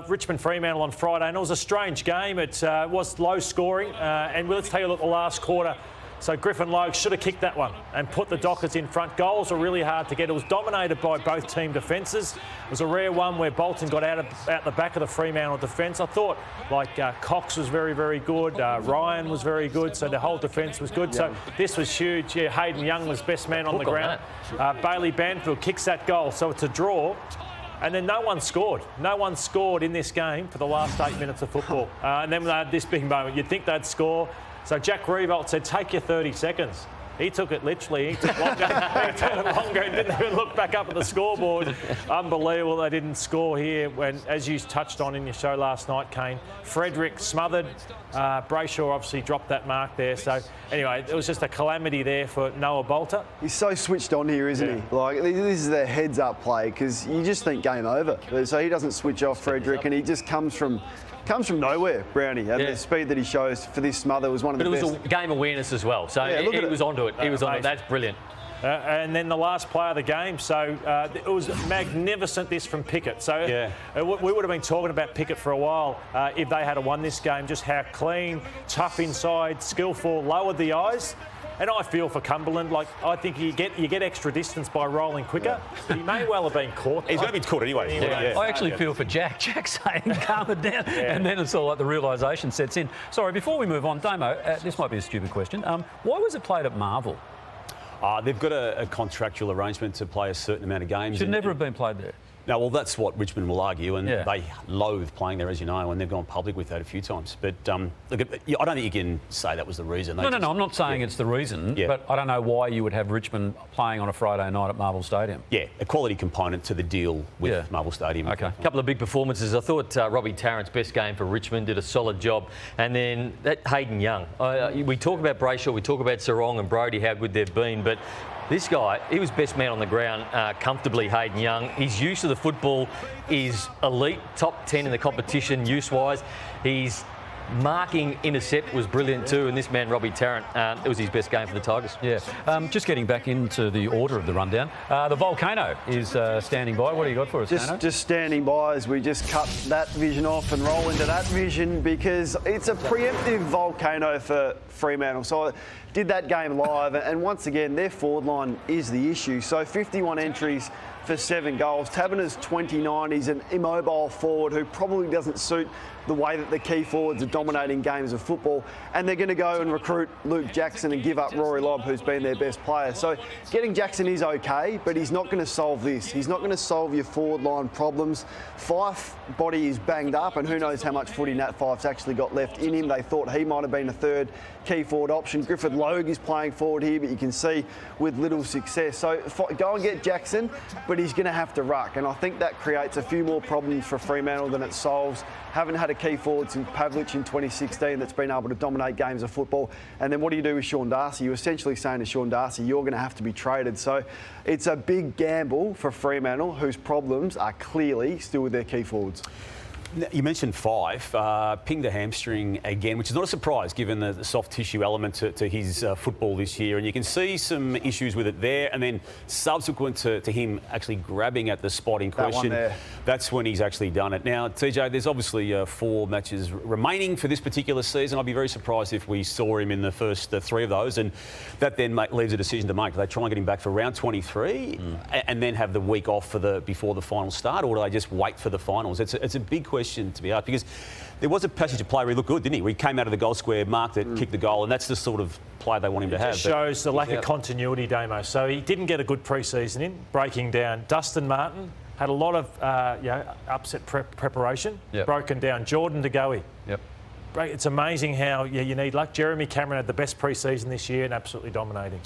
Richmond Fremantle on Friday, and it was a strange game. It was low scoring, and let's take a look at the last quarter. So Griffin Logue should have kicked that one and put the Dockers in front. Goals were really hard to get. It was dominated by both team defences. It was a rare one where Bolton got out the back of the Fremantle defence. I thought Cox was very, very good. Ryan was very good. So the whole defence was good. So this was huge. Yeah, Hayden Young was best man on the ground. Bailey Banfield kicks that goal. So it's a draw. And then no one scored. No one scored in this game for the last 8 minutes of football. And then they had this big moment. You'd think they'd score. So Jack Revolt said, take your 30 seconds. He took it literally. He took longer. He took it longer and didn't even look back up at the scoreboard. Unbelievable they didn't score here when, as you touched on in your show last night, Kane, Frederick smothered. Brayshaw obviously dropped that mark there. So anyway, it was just a calamity there for Noah Bolter. He's so switched on here, isn't he? Like, this is their heads-up play because you just think game over. So he doesn't switch off Frederick and he just comes from nowhere, Brownie. And the speed that he shows for this smother was one of the best. But it was a game awareness as well. So he was onto it. He was on it. That's brilliant. And then the last play of the game. So it was magnificent, this from Pickett. So we would have been talking about Pickett for a while if they had won this game, just how clean, tough inside, skillful, lowered the eyes. And I feel for Cumberland, like, I think you get extra distance by rolling quicker. He may well have been caught. He's going to be caught anyway. I actually feel for Jack. Jack's saying, calm it down. And then it's all like the realisation sets in. Sorry, before we move on, Damo, this might be a stupid question. Why was it played at Marvel? They've got a contractual arrangement to play a certain amount of games. Should never have been played there. No, well, that's what Richmond will argue, and they loathe playing there, as you know, and they've gone public with that a few times. But look, I don't think you can say that was the reason. No, I'm not saying it's the reason, but I don't know why you would have Richmond playing on a Friday night at Marvel Stadium. Yeah, a quality component to the deal with Marvel Stadium. Okay. A couple of big performances. I thought Robbie Tarrant's best game for Richmond, did a solid job. And then that Hayden Young. We talk about Brayshaw, we talk about Sarong and Brodie, how good they've been, but this guy, he was best man on the ground comfortably, Hayden Young. His use of the football is elite, top 10 in the competition use-wise. His marking intercept was brilliant too, and this man, Robbie Tarrant, it was his best game for the Tigers. Yeah. Just getting back into the order of the rundown, the Vol-Kane-O is standing by. What do you got for us, Kano? Just standing by as we just cut that vision off and roll into that vision because it's a preemptive Vol-Kane-O for Fremantle. So I did that game live, and once again, their forward line is the issue. So 51 entries for 7 goals. Taberner's 29. He's an immobile forward who probably doesn't suit the way that the key forwards are dominating games of football, and they're going to go and recruit Luke Jackson and give up Rory Lobb, who's been their best player. So getting Jackson is okay, but he's not going to solve this. He's not going to solve your forward line problems. Fife body is banged up, and who knows how much footy Nat Fife's actually got left in him. They thought he might have been a third key forward option. Griffith Logue is playing forward here, but you can see with little success. So go and get Jackson, but he's going to have to ruck, and I think that creates a few more problems for Fremantle than it solves. Haven't had a key forward since Pavlich in 2016 that's been able to dominate games of football. And then what do you do with Sean Darcy? You're essentially saying to Sean Darcy, you're going to have to be traded. So it's a big gamble for Fremantle, whose problems are clearly still with their key forwards. You mentioned Fife, pinged a hamstring again, which is not a surprise given the soft tissue element to his football this year. And you can see some issues with it there. And then subsequent to him actually grabbing at the spot in question, that's when he's actually done it. Now, TJ, there's obviously 4 matches remaining for this particular season. I'd be very surprised if we saw him in the first 3 of those. And that then leaves a decision to make. Do they try and get him back for round 23 and then have the week off before the final start, or do they just wait for the finals? It's a big question to be asked, because there was a passage of play where he looked good, didn't he? Where he came out of the goal square, marked it, kicked the goal, and that's the sort of play they want him to have. It shows the lack of continuity, Damo. So he didn't get a good pre-season in, breaking down. Dustin Martin had a lot of upset preparation, broken down. Jordan De Goey. It's amazing how you need luck. Jeremy Cameron had the best pre-season this year and absolutely dominating.